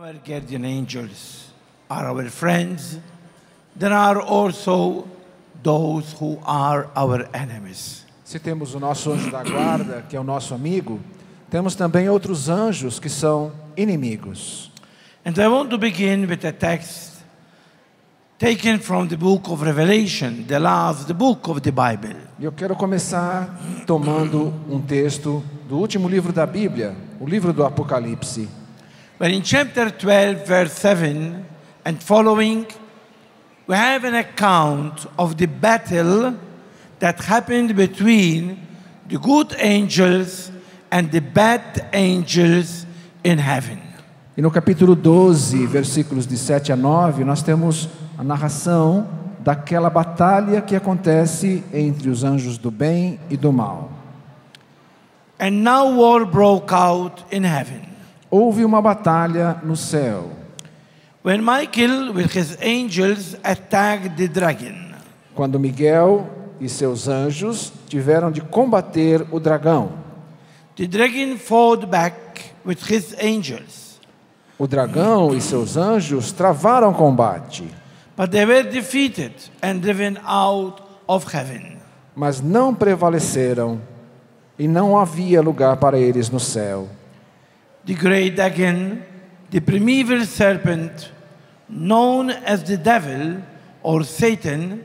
Our guardian angels are our friends. There are also those who are our enemies. Se temos o nosso anjo da guarda, que é o nosso amigo, temos também outros anjos que são inimigos. And I want to begin with a text taken from the book of Revelation, the last book of the Bible. E eu quero começar tomando um texto do último livro da Bíblia, o livro do Apocalipse. Where in chapter 12, verse 7 and following, we have an account of the battle that happened between the good angels and the bad angels in heaven. E no capítulo 12, versículos de 7 a 9, nós temos a narração daquela batalha que acontece entre os anjos do bem e do mal. And now war broke out in heaven. Houve uma batalha no céu, When Michael with his angels attacked the dragon. quando Miguel e seus anjos tiveram de combater o dragão. The dragon fought back with his angels, O dragão e seus anjos travaram combate, but they were defeated and driven out of heaven. mas não prevaleceram e não havia lugar para eles no céu. The great dragon, the primeval serpent, known as the devil or Satan,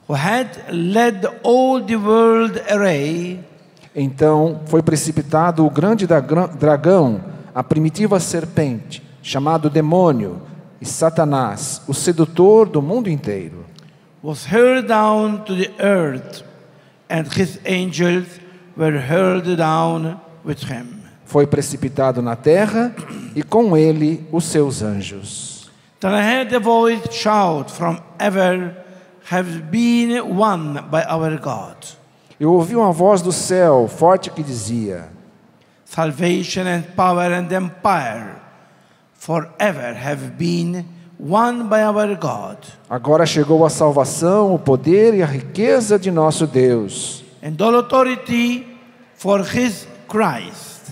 who had led all the world away, Então foi precipitado o grande dragão, a primitiva serpente, chamado demônio e Satanás, o sedutor do mundo inteiro. was hurled down to the earth, and his angels were hurled down with him. Foi precipitado na terra e com ele os seus anjos. Then I heard a voice shout from ever have been won by our God. Eu ouvi uma voz do céu forte que dizia: Salvation and power and empire forever have been won by our God. agora chegou a salvação, o poder e a riqueza de nosso Deus, And all authority for his Christ.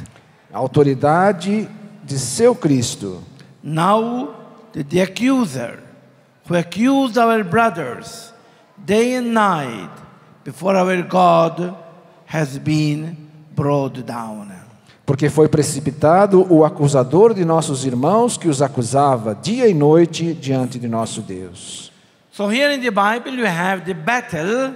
a autoridade de seu Cristo. Now the accuser who accused our brothers day and night before our God has been brought down. Porque foi precipitado o acusador de nossos irmãos que os acusava dia e noite diante de nosso Deus. So here in the Bible you have the battle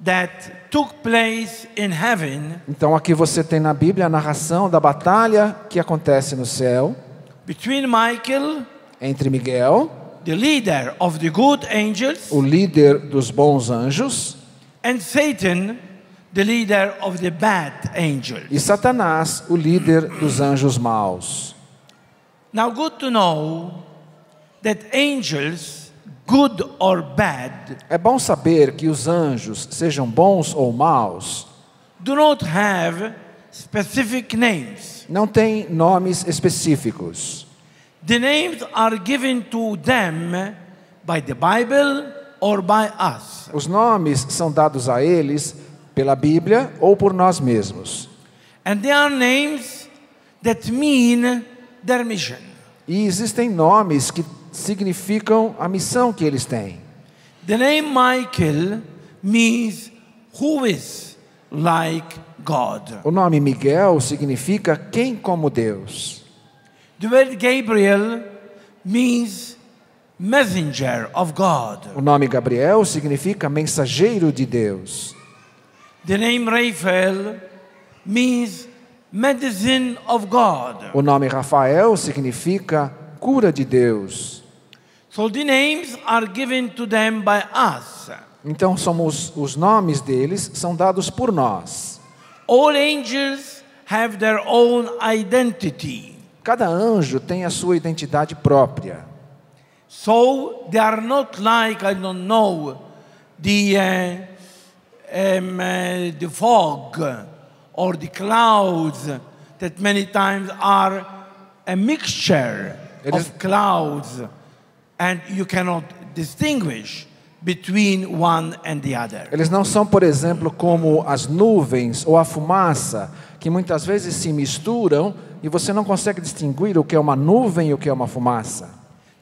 that took place in heaven Então aqui você tem na Bíblia a narração da batalha que acontece no céu between Michael, entre Miguel, the leader of the good angels, o líder dos bons anjos, and Satan, the leader of the bad angels. e Satanás, o líder dos anjos maus. Now good to know that angels, good or bad, É bom saber que os anjos, sejam bons ou maus, do not have specific names. não têm nomes específicos. The names are given to them by the Bible or by us. Os nomes são dados a eles pela Bíblia ou por nós mesmos. And they are names that mean their mission. E existem nomes que significam a missão que eles têm. The name Michael means who is like God. O nome Miguel significa quem como Deus. The word Gabriel means messenger of God. O nome Gabriel significa mensageiro de Deus. The name Raphael means medicine of God. O nome Rafael significa cura de Deus. So the names are given to them by us. Então os nomes deles são dados por nós. All angels have their own identity. Cada anjo tem a sua identidade própria. So they are not like, I don't know, the fog or the clouds that many times are a mixture of clouds and you cannot distinguish between one and the other. Eles não são, por exemplo, como as nuvens ou a fumaça, que muitas vezes se misturam e você não consegue distinguir o que é uma nuvem e o que é uma fumaça.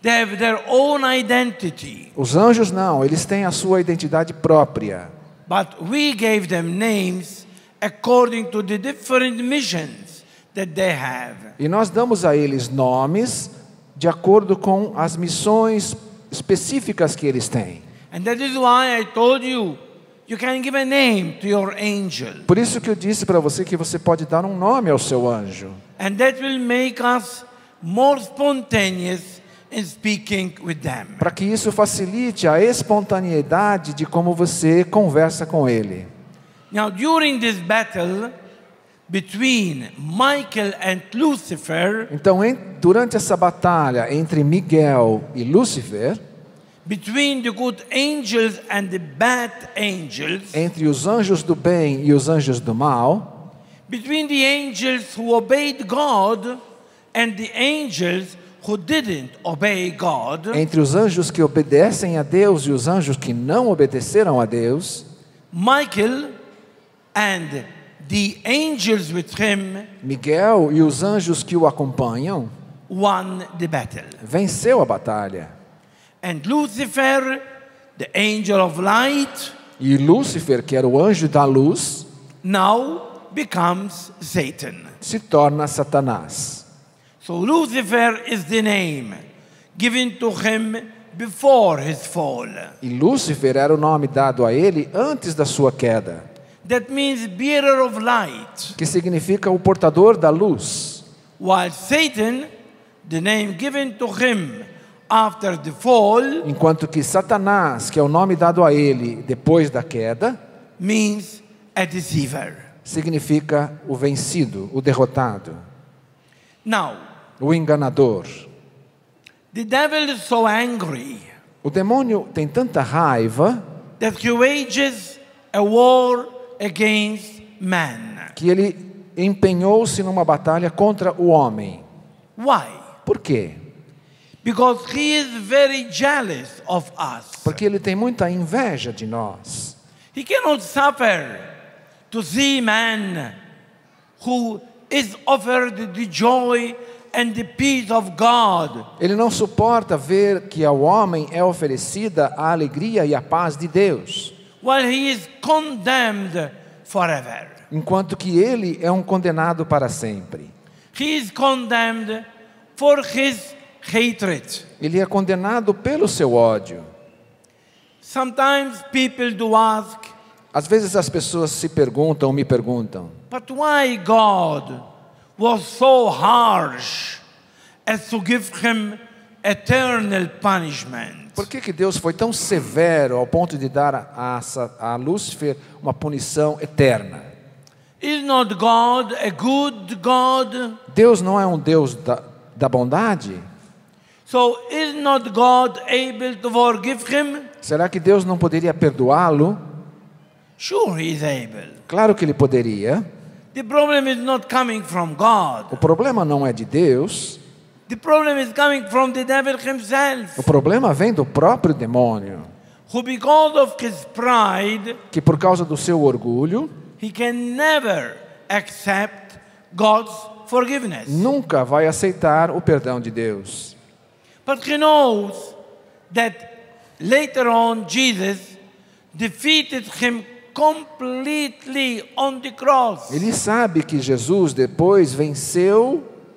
They have their own identity, Os anjos não, eles têm a sua identidade própria. but we gave them names according to the different missions that they have. E nós damos a eles nomes de acordo com as missões específicas que eles têm. And that is why I told you, you can give a name to your angel. Por isso que eu disse para você que você pode dar um nome ao seu anjo. And that will make us more spontaneous in speaking with them. Para que isso facilite a espontaneidade de como você conversa com ele. Now, during this battle between Michael and Lucifer, Então, durante essa batalha entre Miguel e Lúcifer, between the good angels and the bad angels, entre os anjos do bem e os anjos do mal, between the angels who obeyed God and the angels who didn't obey God, entre os anjos que obedecem a Deus e os anjos que não obedeceram a Deus, Michael and the angels with him Miguel e os anjos que o acompanham won the battle. venceu a batalha. And Lucifer, the angel of light, E Lúcifer, que era o anjo da luz, now becomes Satan. se torna Satanás. So Lucifer is the name given to him before his fall. E Lúcifer era o nome dado a ele antes da sua queda, That means bearer of light. que significa o portador da luz. While Satan, the name given to him after the fall, Enquanto que Satanás, que é o nome dado a ele depois da queda, means a deceiver. significa o vencido, o derrotado, Now, o enganador. the devil is so angry O demônio tem tanta raiva that he wages a war against man. que ele empenhou-se numa batalha contra o homem. Why? Por quê? Because he is very jealous of us. Porque ele tem muita inveja de nós. He cannot suffer to see man who is offered the joy and the peace of God. Ele não suporta ver que ao homem é oferecida a alegria e a paz de Deus, While he is condemned forever. enquanto que ele é um condenado para sempre. He is condemned for his hatred. Ele é condenado pelo seu ódio. Sometimes people do ask, Às vezes as pessoas se perguntam, me perguntam, but why God was so harsh as to give him eternal punishment? por que Deus foi tão severo ao ponto de dar a Lúcifer uma punição eterna? Is not God a good God? Deus não é um Deus da bondade? So is not God able to forgive him? Será que Deus não poderia perdoá-lo? Sure, he is able. Claro que ele poderia. The problem is not coming from God. O problema não é de Deus. The problem is coming from the devil himself, O problema vem do próprio demônio, who because of his pride, que por causa do seu orgulho, he can never accept God's forgiveness. nunca vai aceitar o perdão de Deus. But he knows that later on Jesus defeated him completely on the cross. Ele sabe que Jesus depois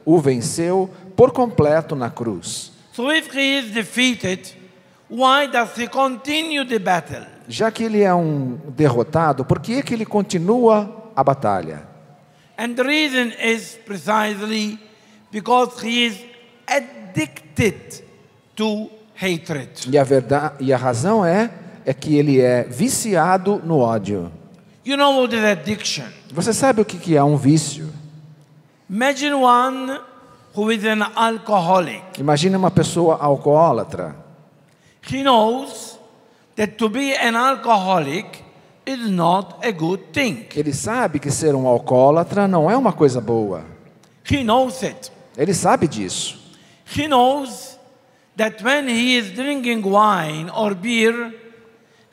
o venceu por completo na cruz. So if he is defeated, why does he continue the battle? Já que ele é um derrotado, por que ele continua a batalha? And the reason is precisely because he is addicted to hatred. E a razão é que ele é viciado no ódio. You know what is addiction? Você sabe o que é um vício? Imagine one who is an alcoholic. Imagine uma pessoa alcoólatra. He knows that to be an alcoholic is not a good thing. Ele sabe que ser um alcoólatra não é uma coisa boa. He knows it. Ele sabe disso. He knows that when he is drinking wine or beer,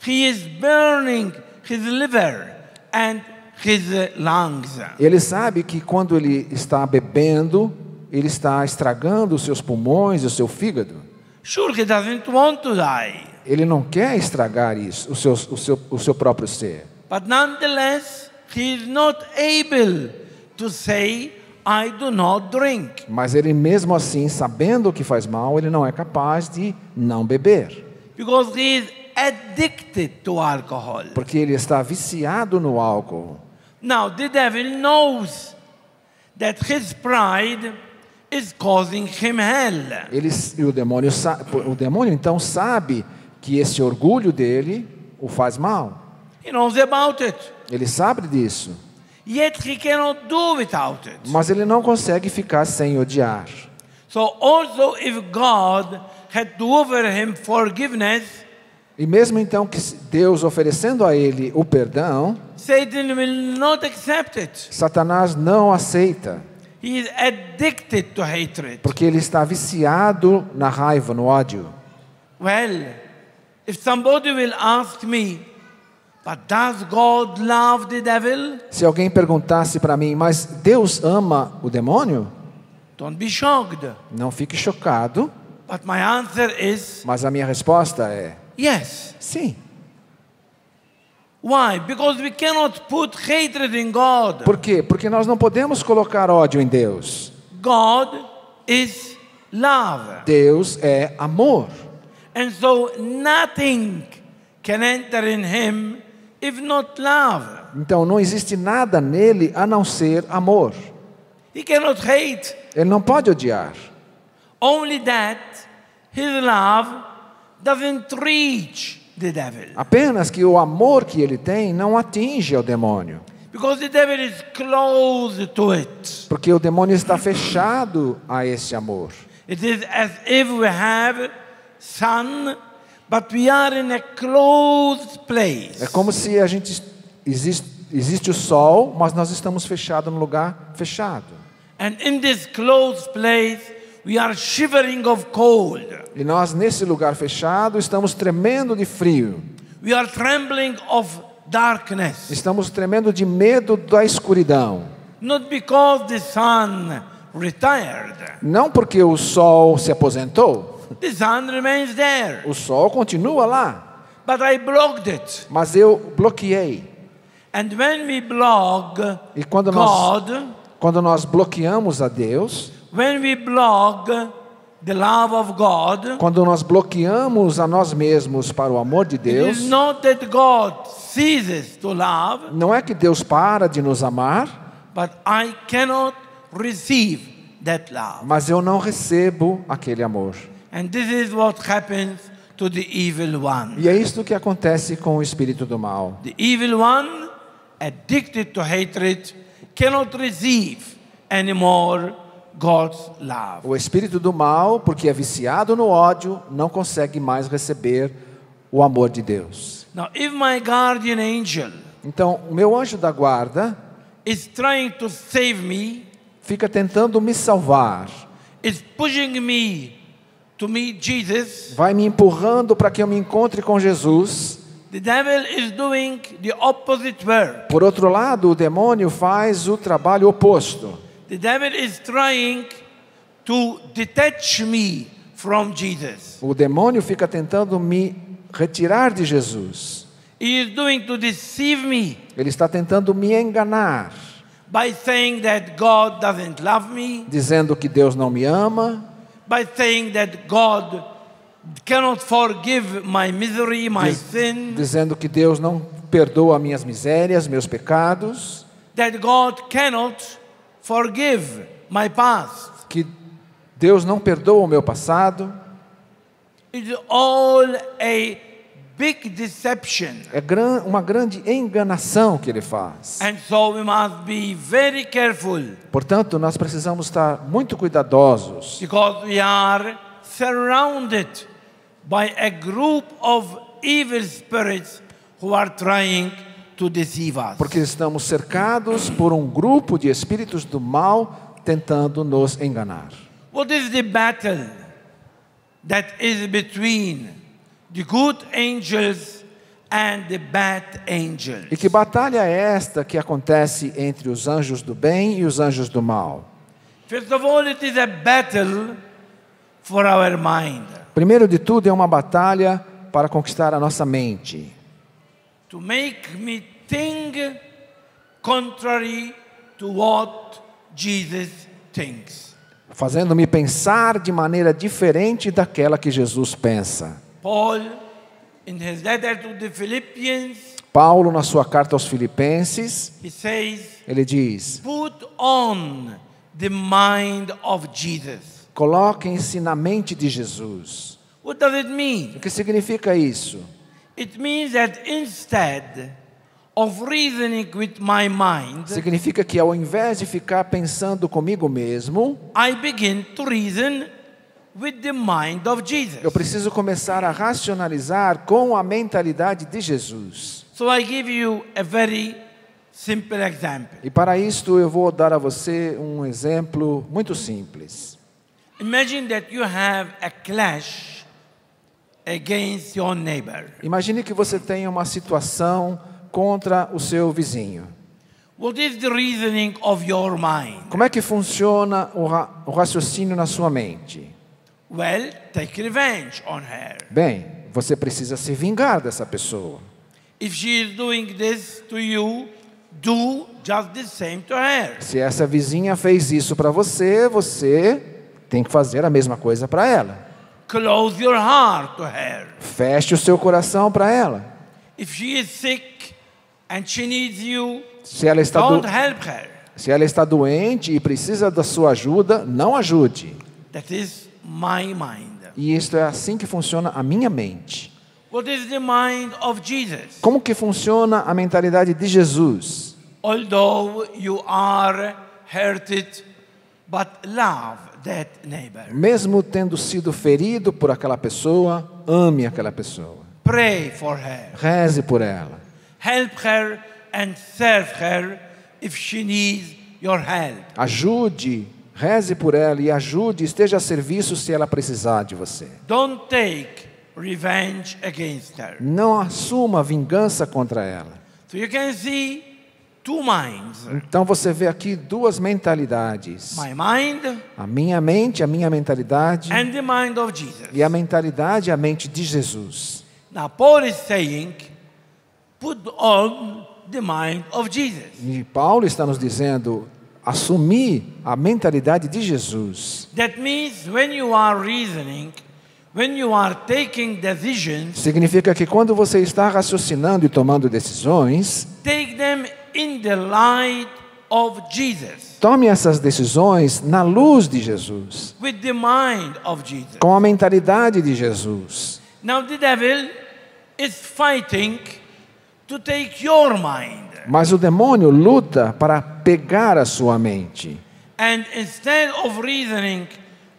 he is burning his liver and his lungs. Ele sabe que quando ele está bebendo, ele está estragando os seus pulmões e o seu fígado. Sure, he doesn't want to die. Ele não quer estragar isso, o seu próprio ser. But nonetheless, he is not able to say, I do not drink. Mas ele mesmo assim, sabendo o que faz mal, ele não é capaz de não beber. Because he is addicted to alcohol. Porque ele está viciado no álcool. Now, the devil knows that his pride is causing him hell. O demônio então sabe que esse orgulho dele o faz mal. He knows about it. Ele sabe disso. Yet he cannot do without it. Mas ele não consegue ficar sem odiar. So also if God had to offer him forgiveness, E mesmo então que Deus oferecendo a ele o perdão, Satan will not accept it. Satanás não aceita. He is addicted to hatred. Porque ele está viciado na raiva, no ódio. Well, if somebody will ask me, but does God love the devil? Se alguém perguntasse para mim, mas Deus ama o demônio? Don't be shocked. Não fique chocado, But my answer is mas a minha resposta é yes. sim. Why? Because we cannot put hatred in God. Por quê? Porque nós não podemos colocar ódio em Deus. God is love. Deus é amor. And so nothing can enter in him if not love. Então não existe nada nele a não ser amor. He cannot hate. Ele não pode odiar. Only that his love doesn't reach the devil. Apenas que o amor que ele tem não atinge ao demônio. Because the devil is close to it. Porque o demônio está fechado a esse amor. It is as if we have sun, but we are in a closed place. É como se a gente existe o sol, mas nós estamos fechados no lugar fechado. And in this closed place, we are shivering of cold. E nós nesse lugar fechado estamos tremendo de frio. We are trembling of darkness. Estamos tremendo de medo da escuridão. Not because the sun retired. Não porque o sol se aposentou. The sun remains there. O sol continua lá. But I blocked it. Mas eu bloqueei. And when we block E quando nós bloqueamos a Deus, when we block the love of God, quando nós bloqueamos a nós mesmos para o amor de it Deus, is not that God ceases to love, não é que Deus para de nos amar, but I cannot receive that love. mas eu não recebo aquele amor. And this is what happens to the evil one. E é isto que acontece com o espírito do mal. The evil one, addicted to hatred, cannot receive anymore God's love. O espírito do mal, porque é viciado no ódio, não consegue mais receber o amor de Deus. Now, if my guardian angel Então, o meu anjo da guarda is trying to save me, fica tentando me salvar, is pushing me to meet Jesus, vai me empurrando para que eu me encontre com Jesus. the devil is doing the opposite work. Por outro lado, o demônio faz o trabalho oposto. The devil is trying to detach me from Jesus. O demônio fica tentando me retirar de Jesus. He is doing to deceive me Ele está tentando me enganar, by saying that God doesn't love me, dizendo que Deus não me ama, by saying that God cannot forgive my misery, my sin, dizendo que Deus não perdoa minhas misérias, meus pecados, that God cannot forgive my past. que Deus não perdoa o meu passado. It's all a big deception. É uma grande enganação que ele faz. And so we must be very careful, Portanto, nós precisamos estar muito cuidadosos, because we are surrounded by a group of evil spirits who are trying to deceive us. porque estamos cercados por um grupo de espíritos do mal tentando nos enganar. What is the battle that is between the good angels and the bad angels. E que batalha é esta que acontece entre os anjos do bem e os anjos do mal? First of all, it is a battle for our mind. Primeiro de tudo, é uma batalha para conquistar a nossa mente. To make me think contrary to what Jesus thinks. Fazendo-me pensar de maneira diferente daquela que Jesus pensa. Paul, in his letter to the Philippians, Paulo, na sua carta aos Filipenses, he says, ele diz: put on the mind of Jesus. coloquem-se na mente de Jesus. What does it mean? O que significa isso? It means that instead of reasoning with my mind, Significa que ao invés de ficar pensando comigo mesmo, I begin to reason with the mind of Jesus. eu preciso começar a racionalizar com a mentalidade de Jesus. So I give you a very simple example. E para isto eu vou dar a você um exemplo muito simples. Imagine that you have a clash against your neighbor. Imagine que você tenha uma situação contra o seu vizinho. What is the reasoning of your mind? Como é que funciona o raciocínio na sua mente? Well, take revenge on her. Bem, você precisa se vingar dessa pessoa. If she is doing this to you, do just the same to her. Se essa vizinha fez isso para você, você tem que fazer a mesma coisa para ela. Close your heart to her. Feche o seu coração para ela. If she is sick and she needs you, Se ela está don't help her. Se ela está doente e precisa da sua ajuda, não ajude. That is my mind. E isto é assim que funciona a minha mente. What is the mind of Jesus? Como que funciona a mentalidade de Jesus? Although you are hurted, but love that neighbor. Mesmo tendo sido ferido por aquela pessoa, ame aquela pessoa. Pray for her. Reze por ela. Help her and serve her if she needs your help. Ajude, reze por ela e ajude, esteja a serviço se ela precisar de você. Don't take revenge against her. Não assuma vingança contra ela. So you can see two minds. Então você vê aqui duas mentalidades. My mind A minha mente, a minha mentalidade and the mind of Jesus. e a mentalidade, a mente de Jesus. Now Paul is saying, put on the mind of Jesus. E Paulo está nos dizendo, assumir a mentalidade de Jesus. That means when you are reasoning, when you are taking decisions, Significa que quando você está raciocinando e tomando decisões, take them in the light of Jesus, tome essas decisões na luz de Jesus, with the mind of Jesus. com a mentalidade de Jesus. Now the devil is fighting to take your mind. Mas o demônio luta para pegar a sua mente, And instead of reasoning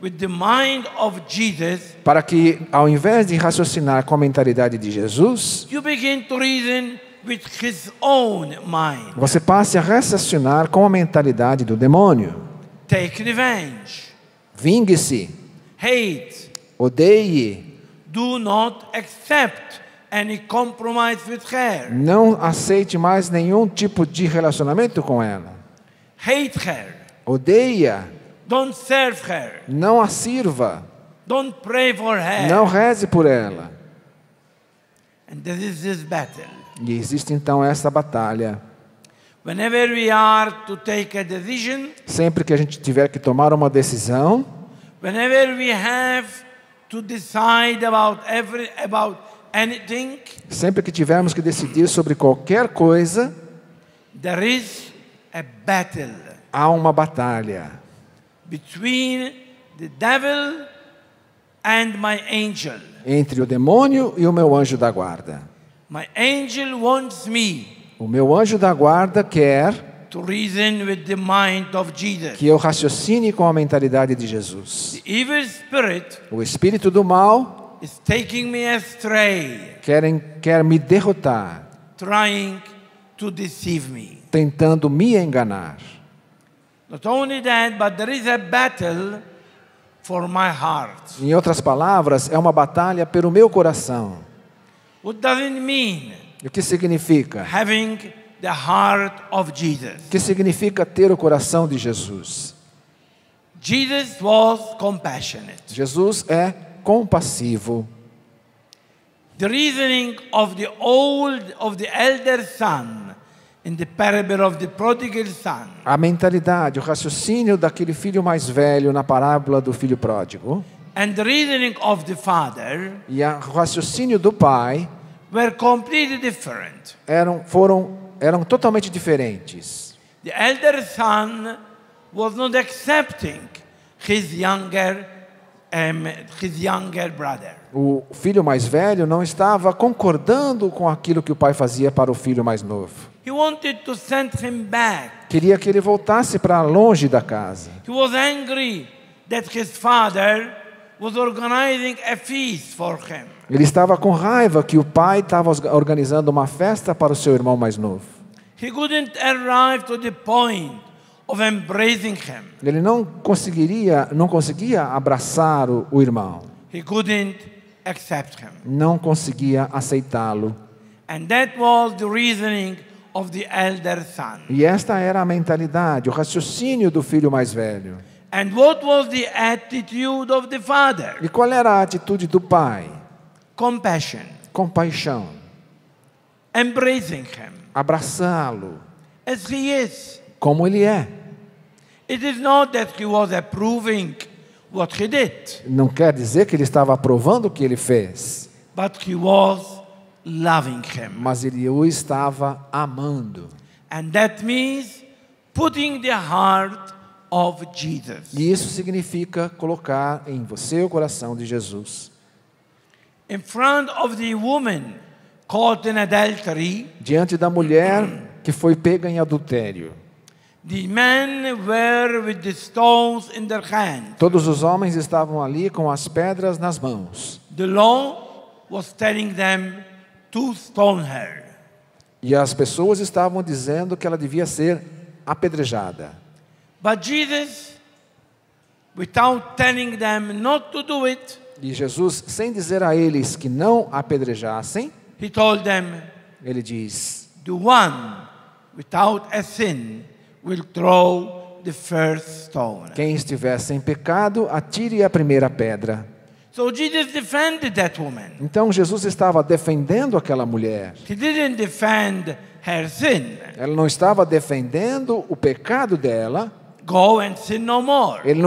with the mind of Jesus, para que, ao invés de raciocinar com a mentalidade de Jesus, you begin to reason with his own mind. você passe a raciocinar com a mentalidade do demônio. Take revenge, Vingue-se, hate, odeie, do not accept any compromise with her. não aceite mais nenhum tipo de relacionamento com ela. Hate her, Odeia, don't serve her, não a sirva, don't pray for her. não reze por ela. And this is this battle. E existe então essa batalha. Whenever we are to take a decision, Sempre que a gente tiver que tomar uma decisão, whenever we have to decide about anything, sempre que tivermos que decidir sobre qualquer coisa, there is a battle há uma batalha between the devil and my angel. entre o demônio e o meu anjo da guarda. My angel wants me O meu anjo da guarda quer to reason with the mind of Jesus. que eu raciocine com a mentalidade de Jesus. The evil spirit O espírito do mal is taking me astray, quer me derrotar, trying to deceive me. tentando me enganar. Not only that, but there is a battle for my heart. Em outras palavras, é uma batalha pelo meu coração. What does it mean? E o que significa? Having the heart of Jesus. O que significa ter o coração de Jesus? Jesus was compassionate. Jesus é compassivo. The reasoning of the elder son in the parable of the prodigal son A mentalidade, o raciocínio daquele filho mais velho na parábola do filho pródigo and the reasoning of the father e o raciocínio do pai were completely different. eram totalmente diferentes. The elder son was not accepting his younger brother. O filho mais velho não estava concordando com aquilo que o pai fazia para o filho mais novo. He wanted to send him back. Queria que ele voltasse para longe da casa. He was angry that his father was organizing a feast for him. Ele estava com raiva que o pai estava organizando uma festa para o seu irmão mais novo. He couldn't arrive to the point of embracing him. Ele não conseguia abraçar o irmão. He couldn't accept him. Não conseguia aceitá-lo. And that was the reasoning of the elder son. E esta era a mentalidade, o raciocínio do filho mais velho. And what was the attitude of the father? E qual era a atitude do pai? Compassion. Compaixão. Embracing him Abraçá-lo as he is. como ele é. It is not that he was approving what he did, Não quer dizer que ele estava aprovando o que ele fez, but he was loving him. mas ele o estava amando. And that means putting the heart of Jesus. E isso significa colocar em você o coração de Jesus. In front of the woman caught in adultery, Diante da mulher que foi pega em adultério, the men were with the stones in their hands. todos os homens estavam ali com as pedras nas mãos. The law was telling them to stone her. E as pessoas estavam dizendo que ela devia ser apedrejada. But Jesus, without telling them not to do it, E Jesus, sem dizer a eles que não apedrejassem, he told them, ele diz: the one without a sin will throw the first stone. quem estiver sem pecado, atire a primeira pedra. So Jesus defended that woman. Então Jesus estava defendendo aquela mulher. He didn't defend her sin. Ela não estava defendendo o pecado dela. Go and sin no more. Ele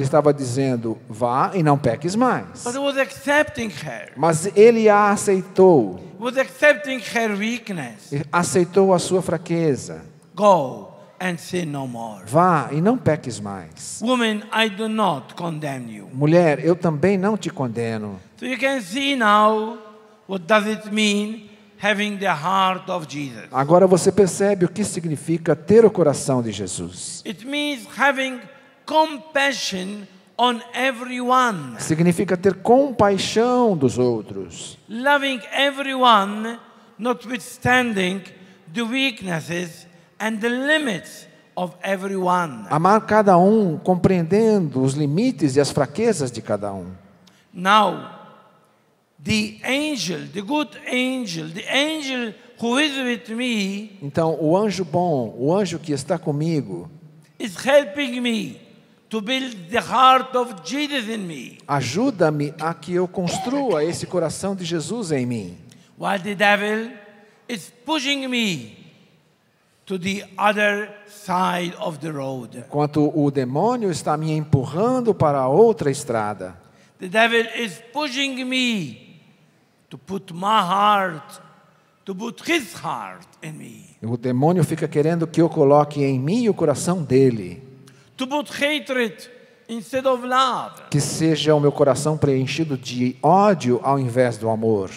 estava dizendo: vá e não peques mais. But he was accepting her. Mas ele a aceitou. He was accepting her weakness. Aceitou a sua fraqueza. Go and sin no more. Vá e não peques mais. Woman, I do not condemn you. Mulher, eu também não te condeno. So you can see now what does it mean having the heart of Jesus. Agora você percebe o que significa ter o coração de Jesus. It means having compassion on everyone. Significa ter compaixão dos outros. Loving everyone, notwithstanding the weaknesses and the limits of everyone. Amar cada um, compreendendo os limites e as fraquezas de cada um. Now, the angel, the good angel, the angel who is with me Então, o anjo bom, o anjo que está comigo, is helping me to build the heart of Jesus in me. ajuda-me a que eu construa esse coração de Jesus em mim. While the devil is pushing me to the other side of the road. Enquanto o demônio está me empurrando para outra estrada. The devil is pushing me to put my heart, to put his heart in me. O demônio fica querendo que eu coloque em mim o coração dele. To put hatred instead of love. Que seja o meu coração preenchido de ódio ao invés do amor.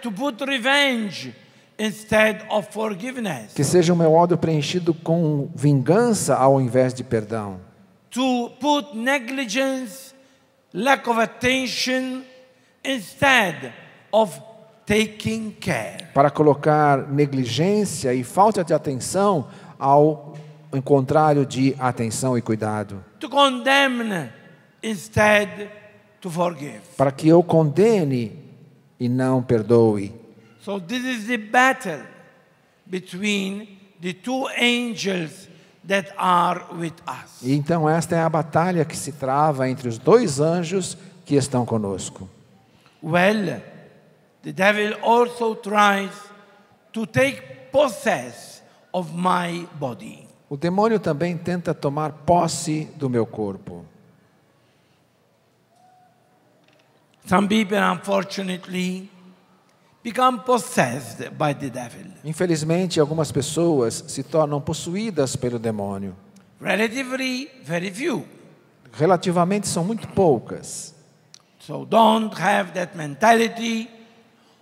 To put revenge instead of forgiveness. Que seja o meu ódio preenchido com vingança ao invés de perdão. To put negligence, lack of attention instead of taking care. Para colocar negligência e falta de atenção ao contrário de atenção e cuidado. To condemn instead to forgive. Para que eu condene e não perdoe. So this is the battle between the two angels that are with us. E então esta é a batalha que se trava entre os dois anjos que estão conosco. Well, the devil also tries to take possess of my body. O demônio também tenta tomar posse do meu corpo. Some people, unfortunately, become possessed by the devil. Infelizmente, algumas pessoas se tornam possuídas pelo demônio. Relatively, very few. Relativamente são muito poucas. So don't have that mentality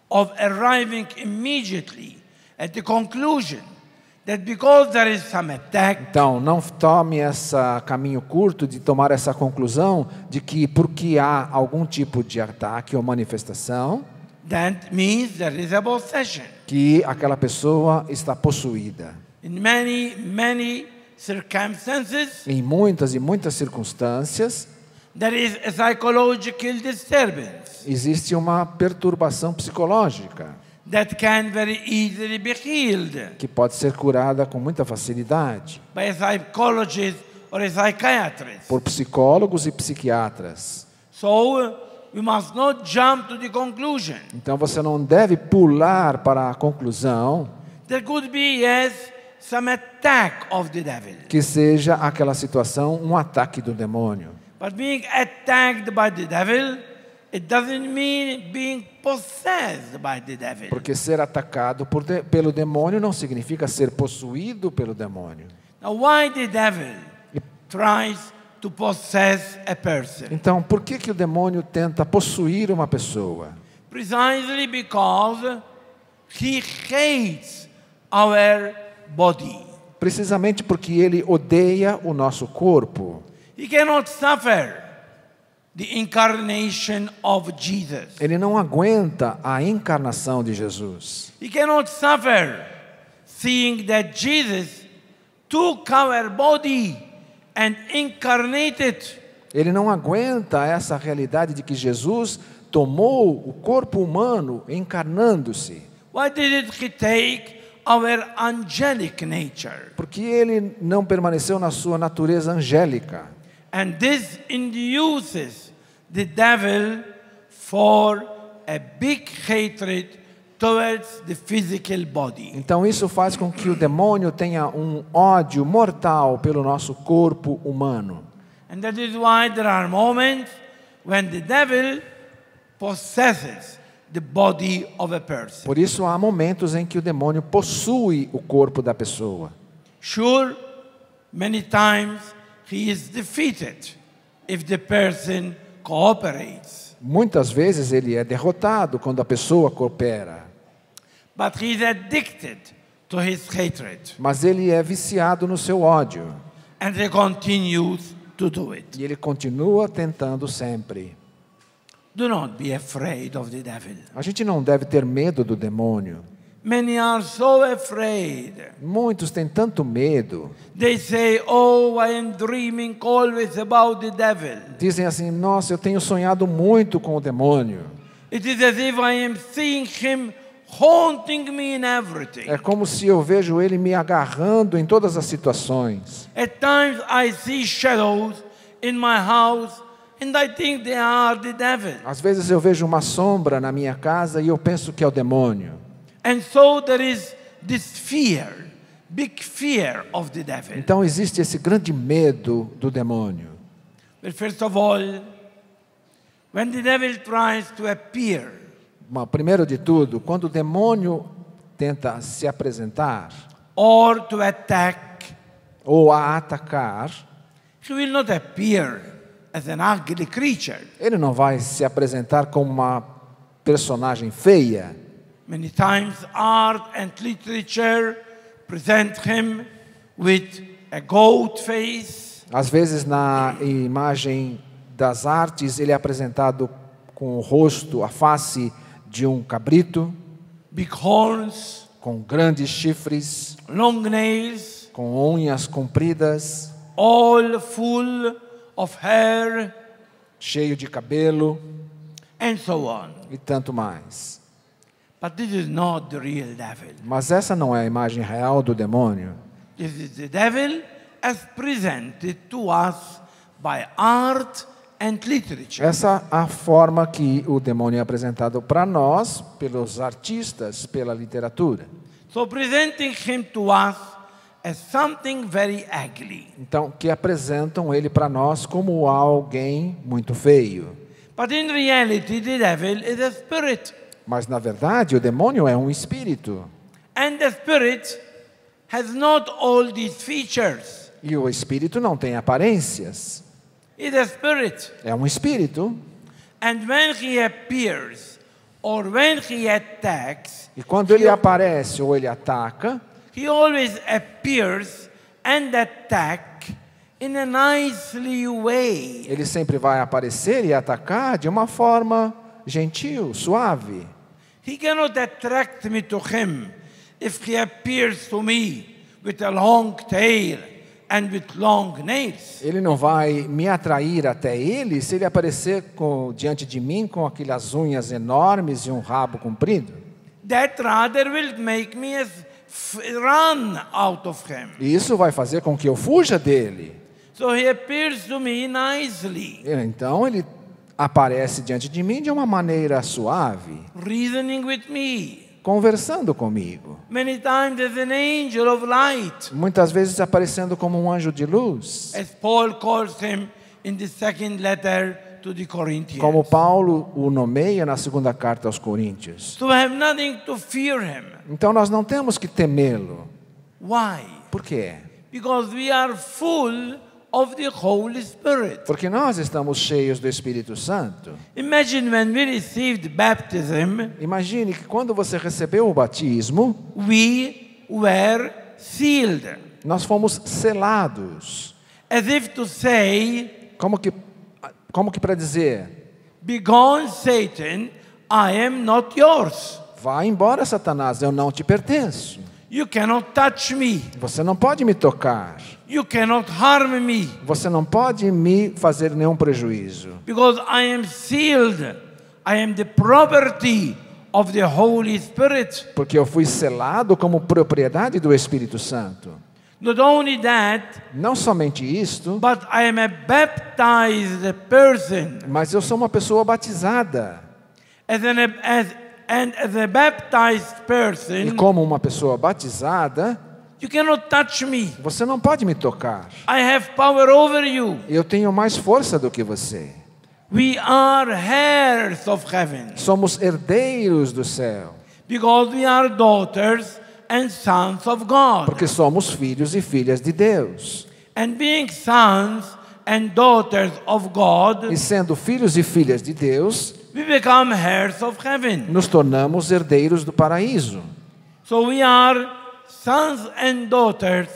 of arriving immediately at the conclusion that because there is some attack, Então, não tome esse caminho curto de tomar essa conclusão de que porque há algum tipo de ataque ou manifestação, that means there is a possession. que aquela pessoa está possuída. In many circumstances, Em muitas e muitas circunstâncias, there is a psychological disturbance existe uma perturbação psicológica that can very easily be healed que pode ser curada com muita facilidade by a psychologist or a psychiatrist. por psicólogos e psiquiatras. So we must not jump to the conclusion. Então você não deve pular para a conclusão There could be, yes, some attack of the devil. que seja aquela situação um ataque do demônio. But being attacked by the devil, it doesn't mean being possessed by the devil. Porque ser atacado pelo demônio não significa ser possuído pelo demônio. Now, why the devil tries to possess a person? Então, por que o demônio tenta possuir uma pessoa? Precisely because he hates our body. Precisamente porque ele odeia o nosso corpo. He cannot suffer the incarnation of Jesus. Ele não aguenta a encarnação de Jesus. He cannot suffer seeing that Jesus took our body and incarnated. Ele não aguenta essa realidade de que Jesus tomou o corpo humano encarnando-se. Why did he take our angelic nature? Porque ele não permaneceu na sua natureza angélica. And this induces the devil for a big hatred towards the physical body. Então isso faz com que o demônio tenha um ódio mortal pelo nosso corpo humano. And that is why there are moments when the devil possesses the body of a person. Por isso há momentos em que o demônio possui o corpo da pessoa. Sure, many times he is defeated if the person cooperates. Muitas vezes ele é derrotado quando a pessoa coopera. But he is addicted to his hatred. Mas ele é viciado no seu ódio. And he continues to do it. E ele continua tentando sempre. Do not be afraid of the devil. A gente não deve ter medo do demônio. Many are so afraid. Muitos têm tanto medo. They say, oh, I am dreaming always about the devil. Dizem assim, nossa, eu tenho sonhado muito com o demônio. It is as if I am seeing him haunting me in everything. É como se eu vejo ele me agarrando em todas as situações. At times I see shadows in my house and I think they are the devil. Às vezes eu vejo uma sombra na minha casa e eu penso que é o demônio. And so there is this fear, big fear of the devil. Então existe esse grande medo do demônio. But first of all, when the devil tries to appear, Bom, primeiro de tudo, quando o demônio tenta se apresentar or to attack, ou a atacar, he will not appear as an ugly creature. ele não vai se apresentar como uma personagem feia. Many times art and literature present him with a goat face, Às vezes na imagem das artes ele é apresentado com o rosto, a face de um cabrito, big horns, com grandes chifres, long nails, com unhas compridas, all full of hair, cheio de cabelo, and so on. e tanto mais. But this is not the real devil. Mas essa não é a imagem real do demônio. This is the devil as presented to us by art and literature. Essa é a forma que o demônio é apresentado para nós, pelos artistas, pela literatura. So presenting him to us as something very ugly. Então, que apresentam ele para nós como alguém muito feio. But in reality, the devil is a spirit. Mas, na verdade, o demônio é um espírito. And the spirit has not all these features. E o espírito não tem aparências. It's a spirit. É um espírito. And when he appears or when he attacks, E quando ele aparece ou ele ataca, he always appears and attack in a nicely way. ele sempre vai aparecer e atacar de uma forma gentil, suave. He cannot attract me to him if he appears to me with a long tail and with long nails. Ele não vai me atrair até ele se ele aparecer diante de mim com aquelas unhas enormes e um rabo comprido. That rather will make me run out of him. E isso vai fazer com que eu fuja dele. So he appears to me nicely, Então ele aparece diante de mim de uma maneira suave, reasoning with me. conversando comigo. Many times as an angel of light, Muitas vezes aparecendo como um anjo de luz. as Paul calls him in the second letter to the Corinthians. Como Paulo o nomeia na segunda carta aos Coríntios. So I have nothing to fear him. Então nós não temos que temê-lo. Why? Por quê? Because we are full of the Holy Spirit. Porque nós estamos cheios do Espírito Santo. Imagine when we received baptism, Imagine que quando você recebeu o batismo, we were sealed. nós fomos selados. As if to say, Como que para dizer? begone Satan, I am not yours. Vá embora, Satanás, eu não te pertenço. You cannot touch me. Você não pode me tocar. You cannot harm me. Você não pode me fazer nenhum prejuízo. Because I am sealed. I am the property of the Holy Spirit. Porque eu fui selado como propriedade do Espírito Santo. Not only that, Não somente isto, but I am a baptized person. mas eu sou uma pessoa batizada. As a baptized E person, como uma pessoa batizada, you cannot touch me. você não pode me tocar. I have power over you. Eu tenho mais força do que você. We are heirs of heaven. Somos herdeiros do céu. Because we are daughters and sons of God. Porque somos filhos e filhas de Deus. And being sons and daughters of God, E sendo filhos e filhas de Deus, we become heirs of heaven. nos tornamos herdeiros do paraíso. So we are sons and daughters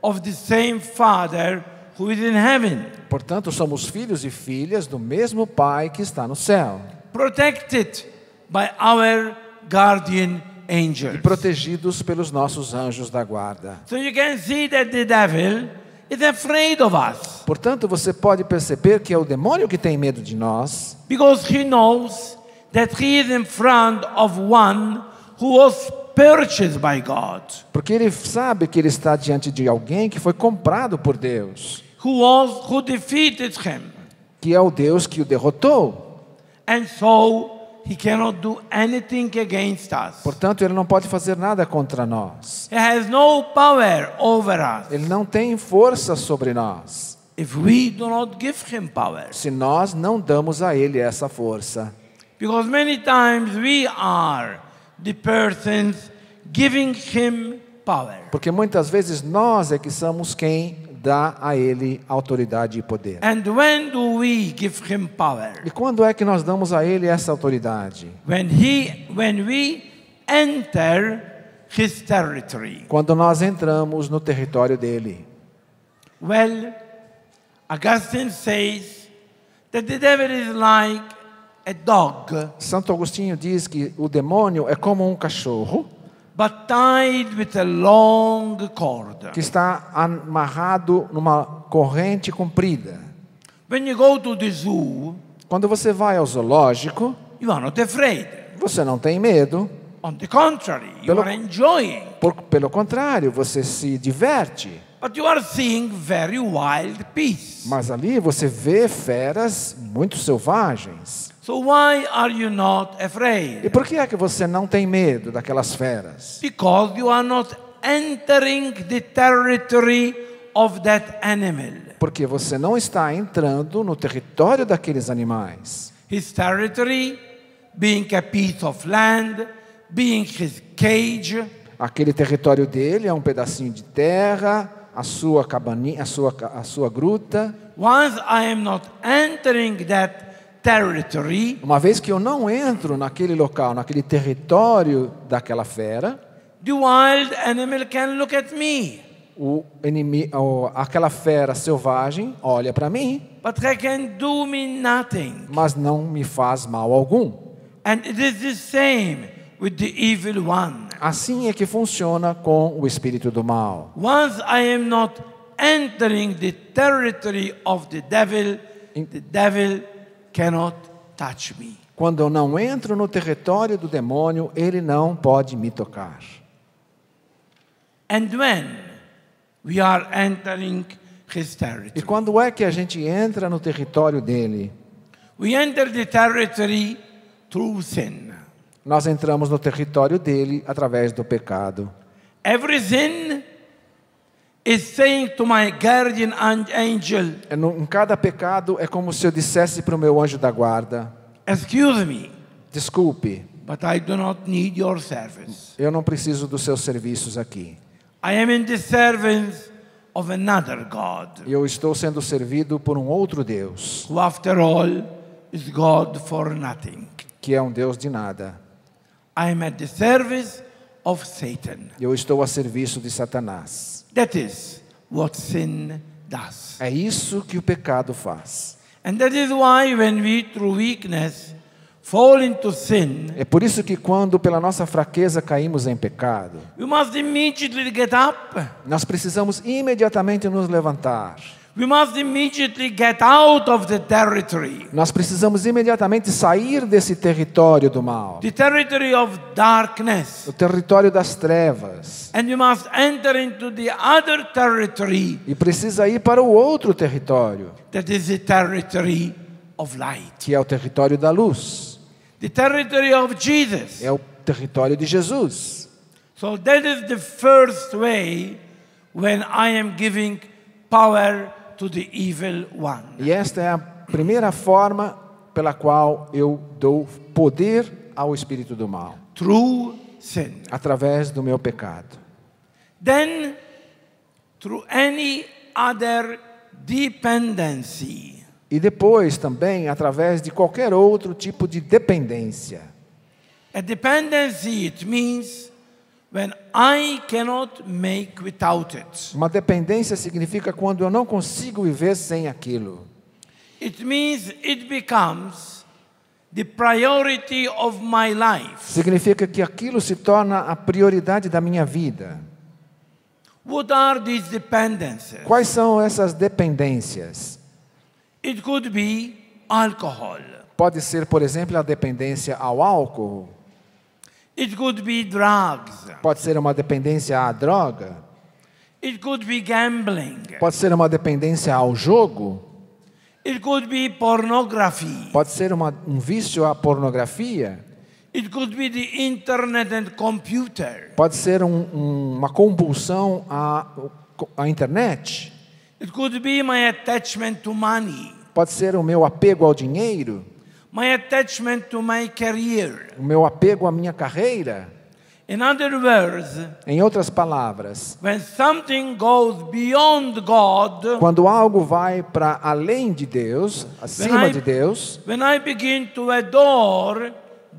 of the same Father who is in heaven, Portanto, somos filhos e filhas do mesmo Pai que está no céu. protected by our guardian angels. Protegidos pelos nossos anjos da guarda. So you can see that the devil is afraid of us Portanto, você pode perceber que é o demônio que tem medo de nós, because he knows that he is in front of one who was purchased by God, porque ele sabe que ele está diante de alguém que foi comprado por Deus, who defeated him. que é o Deus que o derrotou. And so he cannot do anything against us. Portanto, ele não pode fazer nada contra nós. He has no power over us Ele não tem força sobre nós, if we do not give him power. se nós não damos a ele essa força. Because many times we are the persons giving him power. Porque muitas vezes nós é que somos quem dá a ele autoridade e poder. And when do we give him power? E quando é que nós damos a ele essa autoridade? When we enter his territory. Quando nós entramos no território dele. Well, Augustine says that the devil is like a dog, Santo Agostinho diz que o demônio é como um cachorro but tied with a long cord. que está amarrado numa corrente comprida. When you go to the zoo, Quando você vai ao zoológico, you are not afraid. Você não tem medo. On the contrary, you Pelo- are enjoying. Pelo contrário, você se diverte. But you are seeing very wild beasts. Mas ali você vê feras muito selvagens. So why are you not E afraid? por que é que você não tem medo daquelas feras? Because you are not entering the territory of that animal. Porque você não está entrando no território daqueles animais. His territory being a piece of land, being his cage, Aquele território dele é um pedacinho de terra, a sua cabaninha, a sua gruta. once I am not entering that territory, Uma vez que eu não entro naquele local, naquele território daquela fera, the wild animal can look at me, aquela fera selvagem olha para mim, but he can do me nothing. mas não me faz mal algum. And it is the same with the evil one. Assim é que funciona com o espírito do mal. Once I am not entering the territory of the devil cannot touch me. Quando eu não entro no território do demônio, ele não pode me tocar. And when we are entering his E territory, quando é que a gente entra no território dele? we enter the territory through sin. Nós entramos no território dele através do pecado. Every sin is saying to my guardian angel, Em cada pecado é como se eu dissesse para o meu anjo da guarda: excuse me, desculpe, but I do not need your service. eu não preciso dos seus serviços aqui. I am in the service of another God, Eu estou sendo servido por um outro Deus, who after all is God for nothing. que é um Deus de nada. I am at the service of Satan. Eu estou a serviço de Satanás. That is what sin does. É isso que o pecado faz. And that is why when we through weakness fall into sin, É por isso que quando pela nossa fraqueza caímos em pecado, we must immediately get up. nós precisamos imediatamente nos levantar. We must immediately get out of the territory. Nós precisamos imediatamente sair desse território do mal, The territory of darkness. o território das trevas, And you must enter into the other territory, e precisa ir para o outro território, that is the territory of light. que é o território da luz, The territory of Jesus. é o território de Jesus. So that is the first way when I am giving power to the evil one. E esta é a primeira forma pela qual eu dou poder ao espírito do mal, Through sin. através do meu pecado. Then, through any other dependency. E depois também através de qualquer outro tipo de dependência. A dependency, it means when I cannot make without it. Uma dependência significa quando eu não consigo viver sem aquilo. It means it becomes the priority of my life. Significa que aquilo se torna a prioridade da minha vida. What are these dependencies? Quais são essas dependências? It could be alcohol. Pode ser, por exemplo, a dependência ao álcool. It could be drugs. Pode ser uma dependência à droga. It could be gambling. Pode ser uma dependência ao jogo. It could be pornography. Pode ser um vício à pornografia. It could be the internet and computer. Pode ser uma compulsão à internet. It could be my attachment to money. Pode ser o meu apego ao dinheiro. My attachment to my career. O meu apego à minha carreira. In other words, Em outras palavras, when something goes beyond God, quando algo vai para além de Deus, acima de Deus, when I begin to adore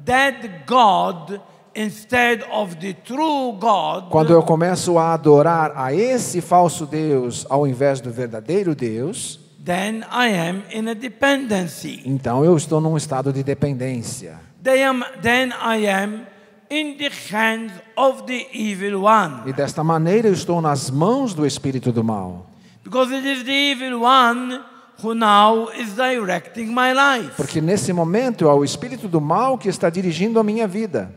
that God instead of the true God, quando eu começo a adorar a esse falso Deus ao invés do verdadeiro Deus, then I am in a dependency. então eu estou num estado de dependência. Then I am in the hands of the evil one. E desta maneira eu estou nas mãos do espírito do mal. Because it is the evil one who now is directing my life. Porque nesse momento é o espírito do mal que está dirigindo a minha vida.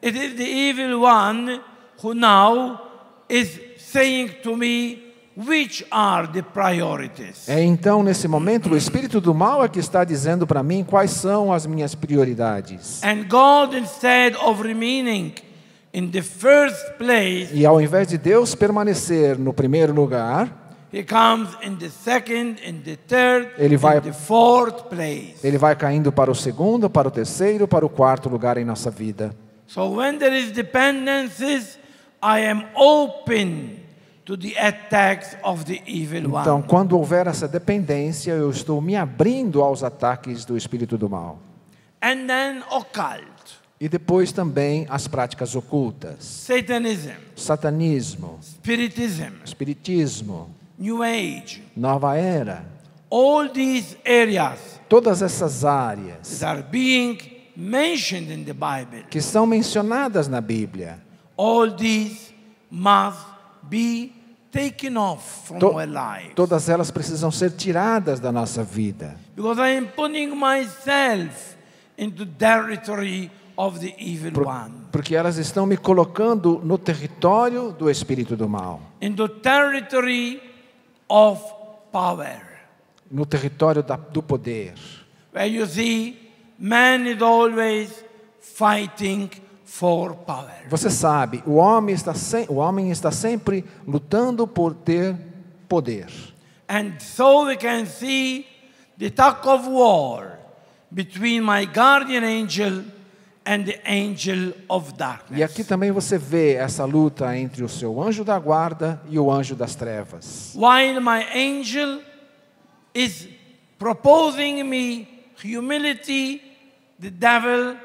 It is the evil one who now is saying to me which are the priorities. É então nesse momento o espírito do mal é que está dizendo para mim quais são as minhas prioridades. And God, instead of remaining in the first place, E ao invés de Deus permanecer no primeiro lugar, He comes in the second, in the third, Ele vai- in the fourth place. ele vai caindo para o segundo, para o terceiro, para o quarto lugar em nossa vida. So when there is dependencies, I am open to the attacks of the evil Então, one. quando houver essa dependência, eu estou me abrindo aos ataques do espírito do mal. And then occult, E depois também as práticas ocultas. Satanism, Satanismo, Spiritism, espiritismo, New Age, nova era. all these areas Todas essas áreas that are being mentioned in the Bible, que são mencionadas na Bíblia, all these must be taken off from To- our lives. todas elas precisam ser tiradas da nossa vida. Because I am putting myself into territory of the evil one. Porque elas estão me colocando no território do espírito do mal, Into territory of power. no território do poder. Where you see, man is always fighting for power. Você sabe, o homem está sempre lutando por ter poder. And so we can see the tug of war between my guardian angel and the angel of darkness. E aqui também você vê essa luta entre o seu anjo da guarda e o anjo das trevas. While my angel is proposing me humility, the devil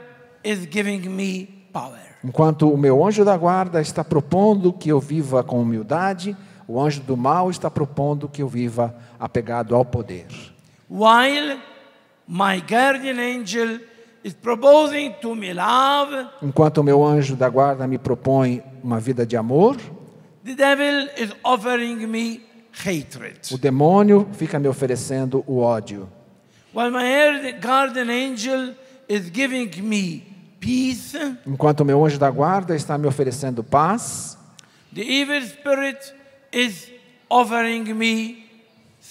is giving me power. Enquanto o meu anjo da guarda está propondo que eu viva com humildade, o anjo do mal está propondo que eu viva apegado ao poder. While my guardian angel is proposing to me love, Enquanto o meu anjo da guarda me propõe uma vida de amor, the devil is offering me hatred. o demônio fica me oferecendo o ódio. While my guardian angel is giving me peace, Enquanto o meu anjo da guarda está me oferecendo paz, the evil spirit is offering me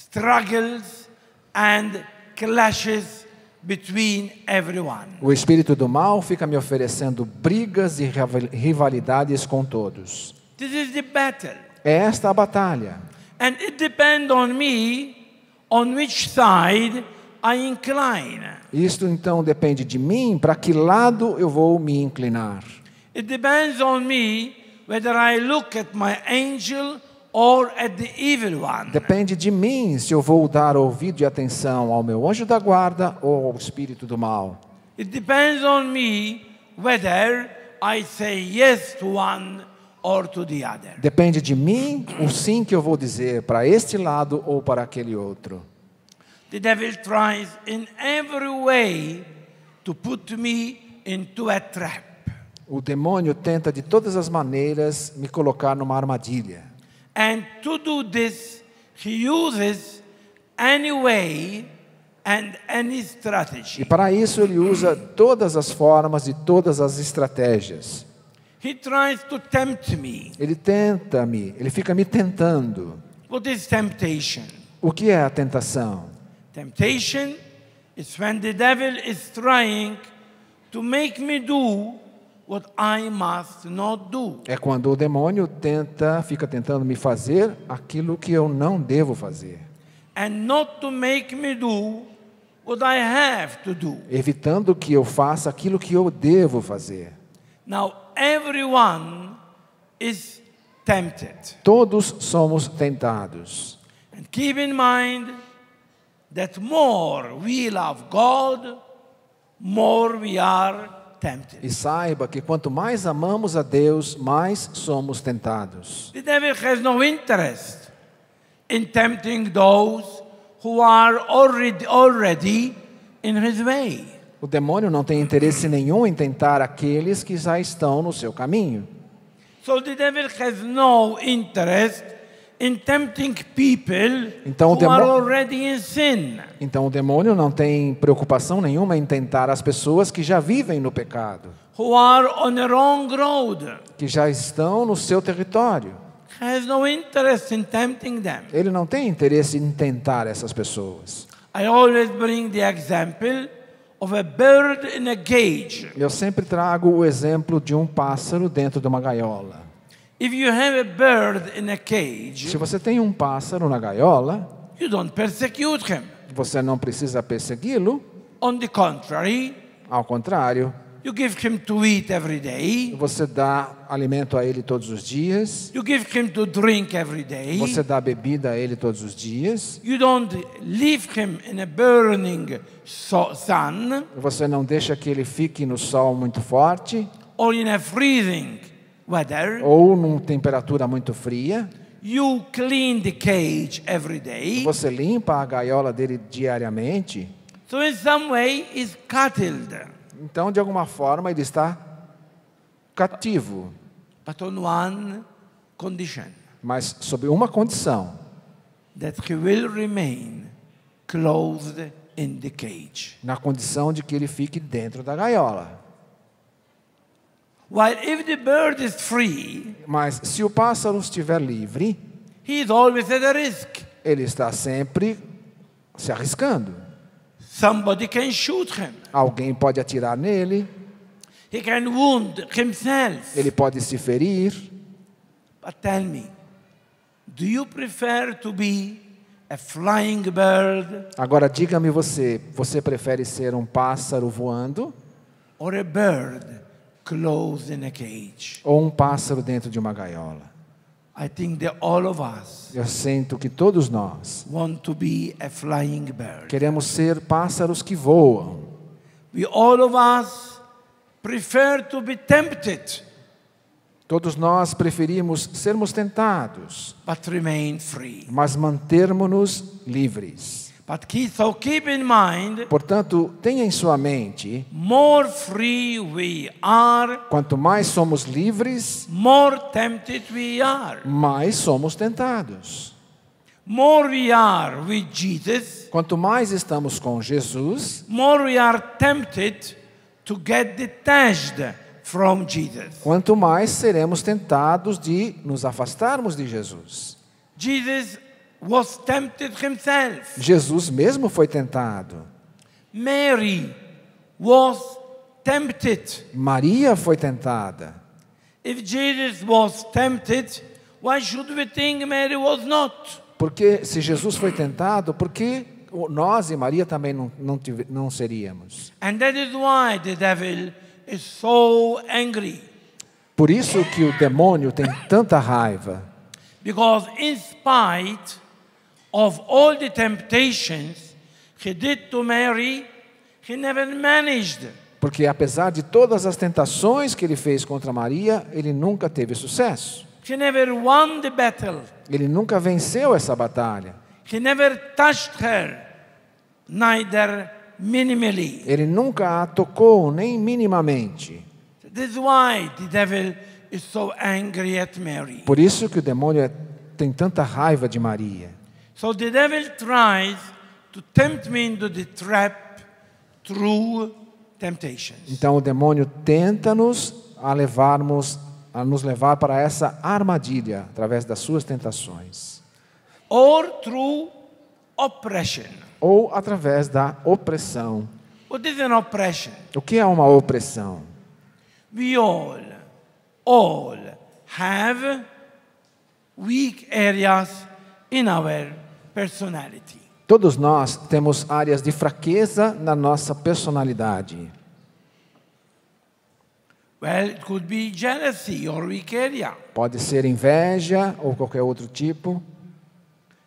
struggles and clashes between everyone. o espírito do mal fica me oferecendo brigas e rivalidades com todos. This is the battle. É esta a batalha. And it depends on me on which side I incline. Isto então depende de mim, para que lado eu vou me inclinar. It depends on me whether I look at my angel or at the evil one. Depende de mim se eu vou dar ouvido e atenção ao meu anjo da guarda ou ao espírito do mal. It depends on me whether I say yes to one or to the other. Depende de mim o sim que eu vou dizer para este lado ou para aquele outro. The devil tries in every way to put me into a trap. O demônio tenta de todas as maneiras me colocar numa armadilha. And to do this, he uses any way and any E strategy. para isso ele usa todas as formas e todas as estratégias. He tries to tempt me. Ele fica me tentando. What is temptation? O que é a tentação? Temptation is when the devil is trying to make me do what I must not do. É quando o demônio fica tentando me fazer aquilo que eu não devo fazer, And not to make me do what I have to do. evitando que eu faça aquilo que eu devo fazer. Now, everyone is tempted. Todos somos tentados. And keep in mind that more we love God, more we are tempted. E saiba que quanto mais amamos a Deus, mais somos tentados. The devil has no interest in tempting those who are already in his way. O demônio não tem interesse nenhum em tentar aqueles que já estão no seu caminho. So the devil has no interest in tempting people Então, who are already in sin. Então o demônio não tem preocupação nenhuma em tentar as pessoas que já vivem no pecado, Who are on the wrong road. que já estão no seu território. Has no interest in tempting them. Ele não tem interesse em tentar essas pessoas. I always bring the example of a bird in a cage. Eu sempre trago o exemplo de um pássaro dentro de uma gaiola. If you have a bird in a cage, Se você tem um pássaro na gaiola, you don't persecute him. você não precisa persegui-lo. On the contrary, Ao contrário, you give him to eat every day. você dá alimento a ele todos os dias. You give him to drink every day. Você dá bebida a ele todos os dias. You don't leave him in a burning sun Você não deixa que ele fique no sol muito forte or in a freezing weather. ou numa temperatura muito fria. You clean the cage every day. Você limpa a gaiola dele diariamente. So in some way he's cattled. Então, de alguma forma, ele está cativo, But on one condition, mas sob uma condição: that he will remain closed in the cage. na condição de que ele fique dentro da gaiola. While if the bird is free, Mas se o pássaro estiver livre, he is always at a risk. ele está sempre se arriscando. Somebody can shoot him. Alguém pode atirar nele, He can wound himself. ele pode se ferir. But tell me, do you prefer to be a flying bird Agora diga-me você prefere ser um pássaro voando or a bird closed in a cage? ou um pássaro dentro de uma gaiola? I think that all of us Eu sinto que todos nós want to be a flying bird. queremos ser pássaros que voam. We all of us prefer to be tempted, Todos nós preferimos sermos tentados, but remain free. mas mantermos-nos livres. But keep in mind, Portanto, tenha em sua mente, more free we are, quanto mais somos livres, more tempted we are. mais somos tentados. More we are with Jesus, Quanto mais estamos com Jesus, more we are tempted to get detached from Jesus. quanto mais seremos tentados de nos afastarmos de Jesus. Jesus was tempted himself. Jesus mesmo foi tentado. Mary was tempted. Maria foi tentada. If Jesus was tempted, why should we think Mary was not? Porque se Jesus foi tentado, por que nós e Maria também não seríamos? And that is why the devil is so angry. Por isso que o demônio tem tanta raiva. Because in spite of all the temptations he did to Mary, he never managed. Porque apesar de todas as tentações que ele fez contra Maria, ele nunca teve sucesso. He never won the battle. Ele nunca venceu essa batalha. He never touched her, neither minimally. Ele nunca a tocou, nem minimamente. This is why the devil is so angry at Mary. Por isso que o demônio tem tanta raiva de Maria. So the devil tries to tempt me into the trap through temptations. Então o demônio tenta-nos a nos levar para essa armadilha através das suas tentações, Or through oppression. ou através da opressão. What is an oppression? O que é uma opressão? We all have weak areas in our personality. Todos nós temos áreas de fraqueza na nossa personalidade. Well, it could be jealousy or weak area. Pode ser inveja ou qualquer outro tipo.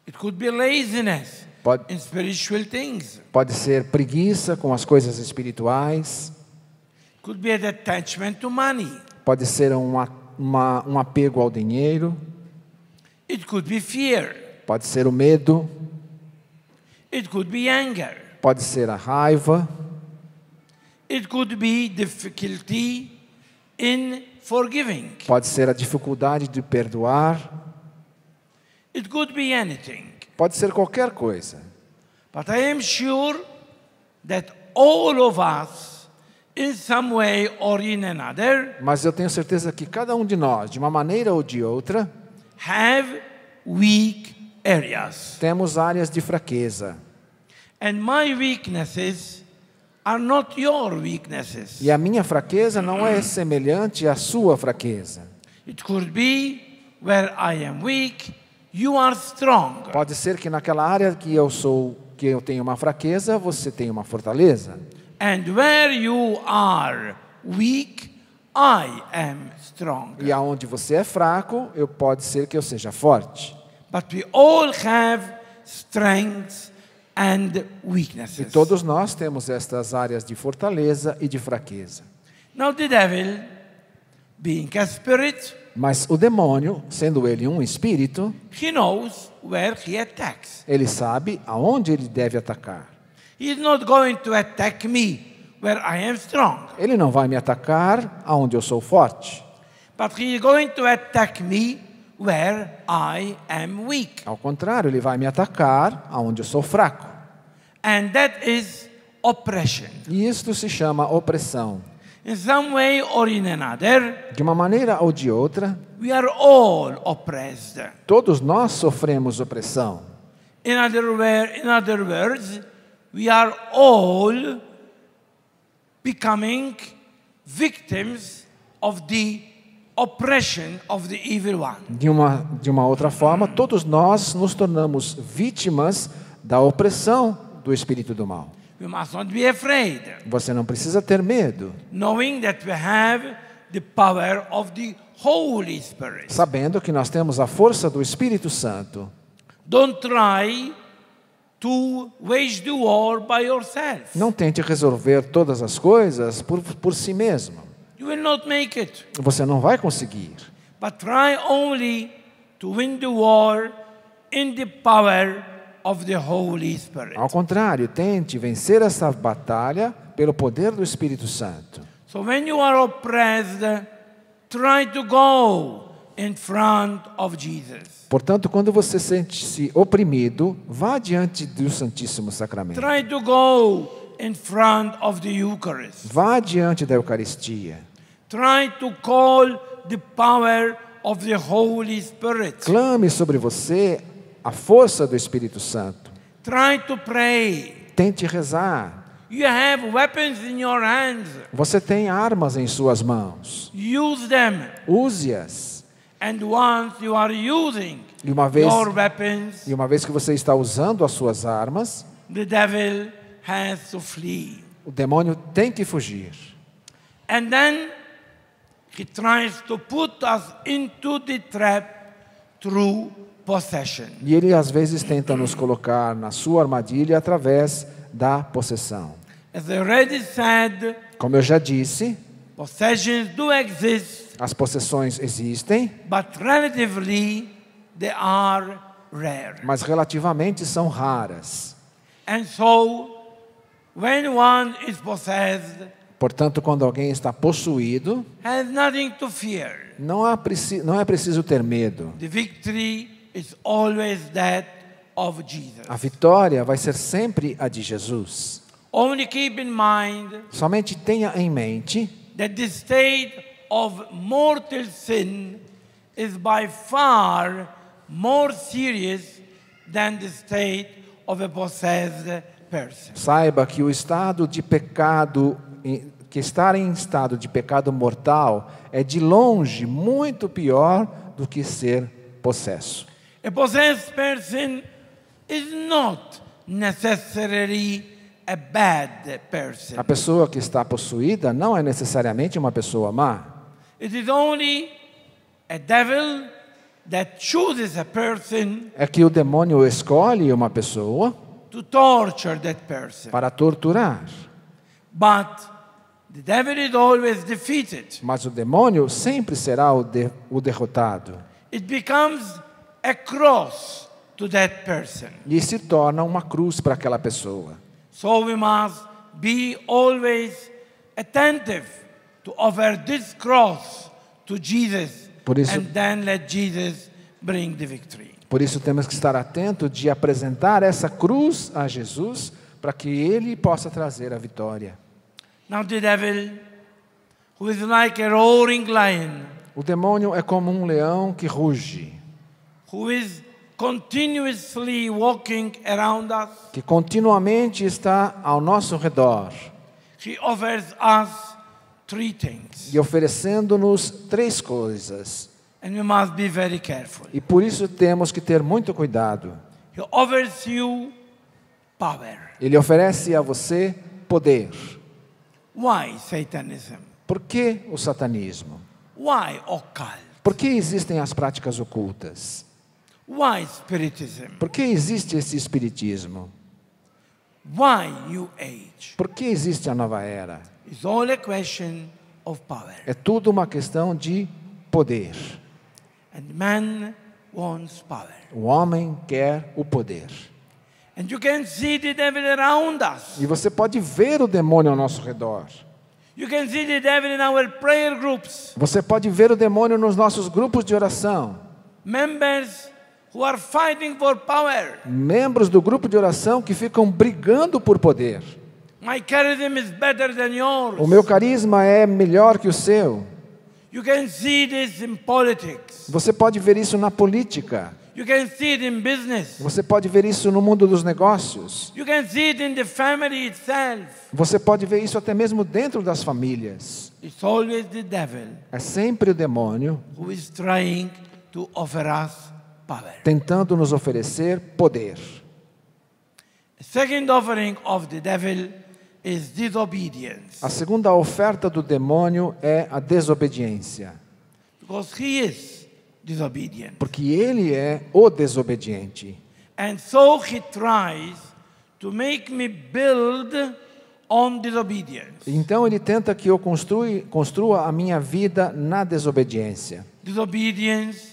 It could be laziness Pode, in spiritual things. pode ser preguiça com as coisas espirituais. It could be an attachment to money. Pode ser um apego ao dinheiro. It could be fear. Pode ser o medo. It could be anger. Pode ser a raiva. It could be difficulty in forgiving. Pode ser a dificuldade de perdoar. It could be anything. Pode ser qualquer coisa. But I am sure that all of us, in some way or in another, Mas eu tenho certeza que cada um de nós, de uma maneira ou de outra, have weak areas. temos áreas de fraqueza. And my weaknesses are not your weaknesses. E a minha fraqueza não é semelhante à sua fraqueza. It could be where I am weak, you are strong. Pode ser que naquela área que eu tenho uma fraqueza, você tem uma fortaleza. And where you are weak, I am strong. E aonde você é fraco, pode ser que eu seja forte. But we all have strengths and E weaknesses. todos nós temos estas áreas de fortaleza e de fraqueza. Now the devil, being a spirit, Mas o demônio, sendo ele um espírito, he knows where he attacks. ele sabe aonde ele deve atacar. He is not going to attack me where I am strong, Ele não vai me atacar aonde eu sou forte. but he is going to attack me where I am weak. Ao contrário, ele vai me atacar aonde eu sou fraco. And that is oppression. E isto se chama opressão. In some way or in another, De uma maneira ou de outra, we are all oppressed. todos nós sofremos opressão. In other words, we are all becoming victims of the oppression of the evil one. De uma outra forma, todos nós nos tornamos vítimas da opressão do espírito do mal. We must not be afraid, Você não precisa ter medo, knowing that we have the power of the Holy Spirit. sabendo que nós temos a força do Espírito Santo. Don't try to wage the war by yourself. Não tente resolver todas as coisas por si mesmo. You will not make it. Você não vai conseguir. But try only to win the war in the power of the Holy Spirit. Ao contrário, tente vencer essa batalha pelo poder do Espírito Santo. So when you are oppressed, try to go in front of Jesus. Portanto, quando você sente-se oprimido, vá diante do Santíssimo Sacramento. Try to go in front of the Eucharist. Vá diante da Eucaristia. Try to call the power of the Holy Spirit. Clame sobre você a força do Espírito Santo. Try to pray. Tente rezar. You have weapons in your hands. Você tem armas em suas mãos. Use them. Use-as. And once you are using E uma vez weapons, que você está usando as suas armas, the devil has to flee. o demônio tem que fugir. And then he tries to put us into the trap through possession. E ele às vezes tenta nos colocar na sua armadilha através da possessão. As I already said, Como eu já disse, possessions do exist, as possessões existem, but relatively they are rare. mas relativamente são raras. And so, when one is possessed, Portanto, quando alguém está possuído, has nothing to fear. não é preciso ter medo. The victory is always that of Jesus. A vitória vai ser sempre a de Jesus. Only keep in mind Somente tenha em mente that the state of mortal sin is by far more serious than the state of a possessed person. Saiba que o estado de pecado, que estar em estado de pecado mortal é de longe muito pior do que ser possesso. A possessed person is not necessarily a bad person. A pessoa que está possuída não é necessariamente uma pessoa má. It is only a devil that chooses a person É que o demônio escolhe uma pessoa to torture that person. para torturar. But the devil is always defeated. Mas o demônio sempre será o derrotado. It becomes a cross to that person. E se torna uma cruz para aquela pessoa. So we must be always attentive to offer this cross to Jesus Por isso- and then let Jesus bring the victory. Por isso temos que estar atento de apresentar essa cruz a Jesus para que Ele possa trazer a vitória. Now the devil, who is like a roaring lion, O demônio é como um leão que ruge, who is continuously walking around us, que continuamente está ao nosso redor he offers us three things. e oferecendo-nos três coisas. And we must be very careful. E por isso temos que ter muito cuidado. He offers you power. Ele oferece a você poder. Why Satanism? Por que o satanismo? Why occult? Por que existem as práticas ocultas? Why Spiritism? Por que existe esse espiritismo? Why New Age? Por que existe a nova era? It's all a question of power. É tudo uma questão de poder. And man wants power. O homem quer o poder. And you can see the devil around us. E você pode ver o demônio ao nosso redor. You can see the devil in our prayer groups. Você pode ver o demônio nos nossos grupos de oração. Members who are fighting for power. Membros do grupo de oração que ficam brigando por poder. My charism is better than yours. O meu carisma é melhor que o seu. You can see this in politics. Você pode ver isso na política. You can see it in business. Você pode ver isso no mundo dos negócios. You can see it in the family itself. Você pode ver isso até mesmo dentro das famílias. It's always the devil É sempre o demônio who is trying to offer us power. tentando nos oferecer poder. The second offering of the devil is disobedience. A segunda oferta do demônio é a desobediência. Because he is disobedient. Porque ele é o desobediente. And so he tries to make me build on disobedience. Então ele tenta que eu construa a minha vida na desobediência. Disobedience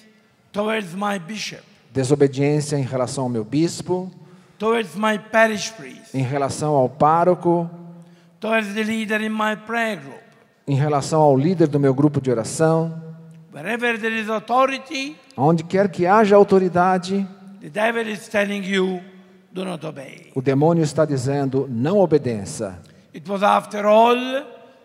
towards my bishop, Desobediência em relação ao meu bispo, towards my parish priest, em relação ao pároco, towards the leader in my prayer group. em relação ao líder do meu grupo de oração. Wherever there is authority, Onde quer que haja autoridade, the devil is telling you, do not obey. o demônio está dizendo, não obedeça. It was after all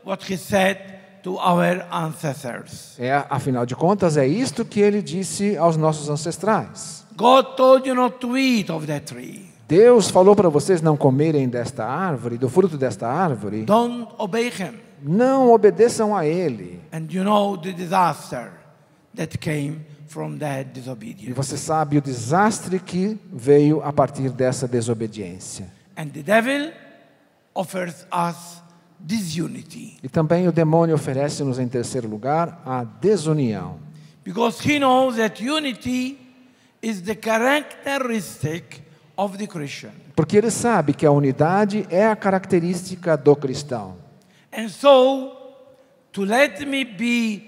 what he said to our ancestors. Afinal de contas, é isto que ele disse aos nossos ancestrais. God told you not to eat of that tree. Deus falou para vocês não comerem desta árvore, do fruto desta árvore. Don't obey him. Não obedeçam a ele. And you know the disaster that came from that E disobedience. você sabe o desastre que veio a partir dessa desobediência. And the devil offers us disunity. E também o demônio oferece-nos, em terceiro lugar, a desunião. Because he knows that unity is the characteristic of the Christian. Porque ele sabe que a unidade é a característica do cristão. And so, to let me be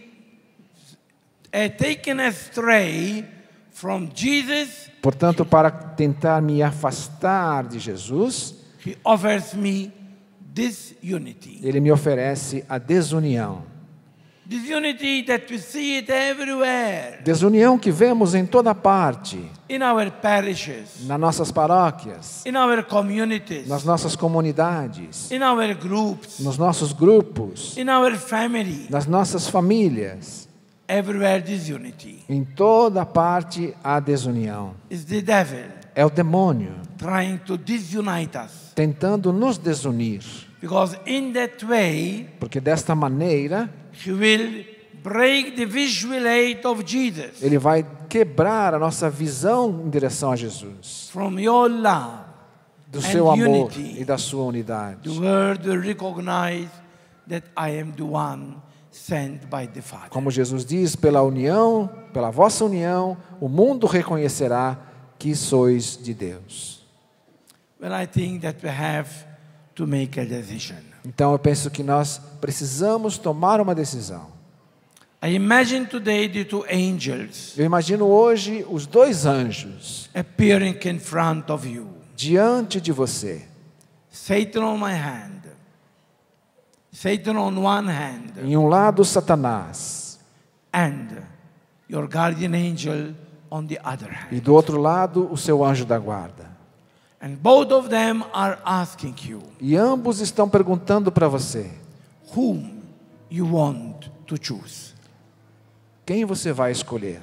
taken astray from Jesus, Portanto, para tentar me afastar de Jesus, he offers me disunity. ele me oferece a desunião. Disunity that we see it everywhere. Desunião que vemos em toda parte, In our parishes, nas nossas paróquias, in our communities, nas nossas comunidades, in our groups, nos nossos grupos, in our family. nas nossas famílias. Everywhere disunity. Em toda parte há desunião. It's the devil É o demônio trying to disunite us. tentando nos desunir. Because in that way, Porque desta maneira, he will break the visual aid of Jesus ele vai quebrar a nossa visão em direção a Jesus. from your love. Do And seu amor unity. e da sua unidade. The world will recognize that I am the one sent by the Father. Como Jesus diz, pela união, pela vossa união, o mundo reconhecerá que sois de Deus. Well, I think that we have to make a decision. Então eu penso que nós precisamos tomar uma decisão. I imagine today the two angels Eu imagino hoje os dois anjos appearing in front of you. diante de você. Satan on my hand. Satan on one hand. Em um lado, Satanás. And your guardian angel on the other E hand. do outro lado, o seu anjo da guarda. And both of them are asking you E ambos estão perguntando para você: whom you want to choose. quem você vai escolher?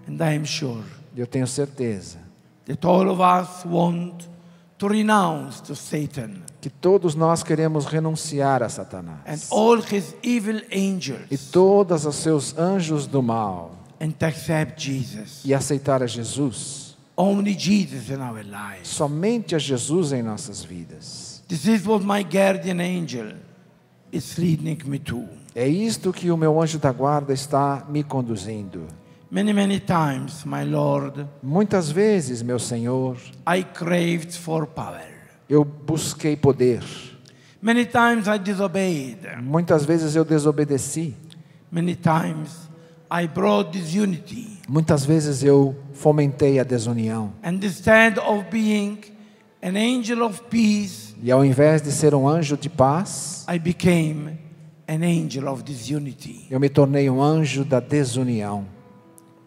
And I am sure Eu tenho certeza that all of us want to renounce to Satan que todos nós queremos renunciar a and Satanás all his evil e angels todos os seus anjos do mal and to accept Jesus. e aceitar a Jesus. Only Jesus in our lives. Somente a Jesus em nossas vidas. This is what my guardian angel is leading me to. É isto que o meu anjo da guarda está me conduzindo. Many times, my Lord, Muitas vezes, meu Senhor, I craved for power. eu busquei poder. Many times I disobeyed. Muitas vezes eu desobedeci. Many times I brought disunity. Muitas vezes eu fomentei a desunião. And instead of being an angel of peace, E ao invés de ser um anjo de paz, I became an angel of disunity. eu me tornei um anjo da desunião.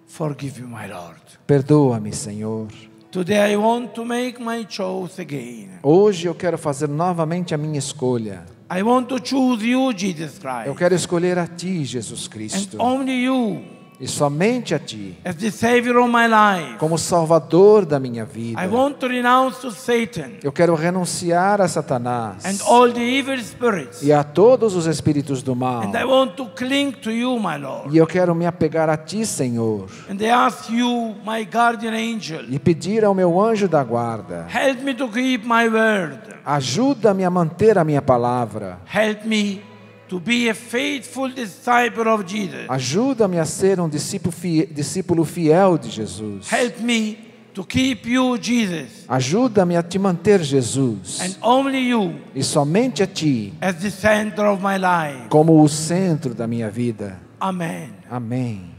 Forgive me, my Lord. Perdoa-me, Senhor. Today I want to make my choice again. Hoje eu quero fazer novamente a minha escolha. I want to choose you, Jesus Christ. Eu quero escolher a Ti, Jesus And Cristo. only you E somente a Ti, as the Savior of my life. como Salvador da minha vida. I want to renounce to Satan Eu quero renunciar a Satanás and all the evil spirits. e a todos os espíritos do mal. And I want to cling to you, my Lord. E eu quero me apegar a Ti, Senhor, And I ask you, my guardian angel, e pedir ao meu anjo da guarda: help me to keep my word. ajuda-me a manter a minha palavra. Help me to be a faithful disciple of Jesus. Ajuda-me a ser um discípulo fiel de Jesus. Help me to keep you, Jesus, Ajuda-me a Te manter, Jesus, and only you e somente a Ti, as the center of my life. como o centro da minha vida. Amen. Amém.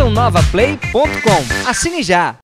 cançãonovaplay.com. Assine já!